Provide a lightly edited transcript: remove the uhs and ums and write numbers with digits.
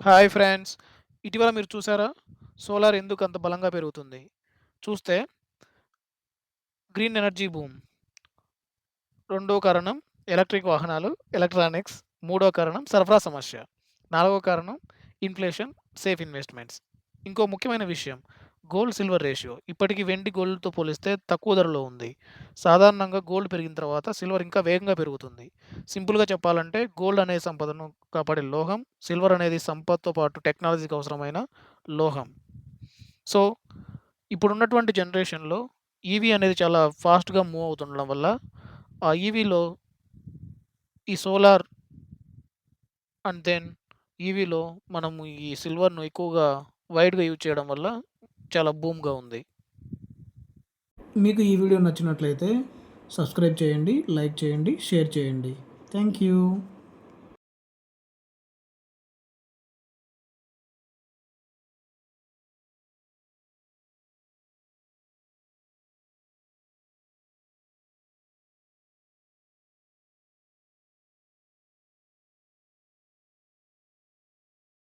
Hi friends. ఇటీవల మీరు చూసారా? సోలార్ ఎందుకు అంత బలంగా పెరుగుతుంది? చూస్తే గ్రీన్ ఎనర్జీ బూమ్. రెండో కారణం ఎలక్ట్రిక్ వాహనాలు, ఎలక్ట్రానిక్స్. మూడో కారణం సరఫరా సమస్య. నాలుగో కారణం ఇన్‌ఫ్లేషన్, సేఫ్ ఇన్వెస్ట్‌మెంట్స్. ఇంకో ముఖ్యమైన విషయం గోల్డ్ సిల్వర్ రేషియో. ఇప్పటికి వెండి గోల్డ్‌తో పోలిస్తే తక్కువ ధరలో ఉంది. సాధారణంగా గోల్డ్ పెరిగిన తర్వాత సిల్వర్ ఇంకా వేగంగా పెరుగుతుంది. సింపుల్‌గా చెప్పాలంటే గోల్డ్ అనే సంపదను కాపాడే లోహం, సిల్వర్ అనేది సంపత్తో పాటు టెక్నాలజీకి అవసరమైన లోహం. సో, ఇప్పుడున్నటువంటి జనరేషన్‌లో ఈవీ అనేది చాలా ఫాస్ట్‌గా మూవ్ అవుతుండడం వల్ల, ఆ ఈవీలో ఈ సోలార్ అండ్ దెన్ ఈవీలో మనము ఈ సిల్వర్‌ను ఎక్కువగా వైడ్‌గా యూజ్ చేయడం వల్ల చాలా బూమ్‌గా ఉంది. మీకు ఈ వీడియో నచ్చినట్లయితే సబ్స్క్రైబ్ చేయండి, లైక్ చేయండి, షేర్ చేయండి. Thank you.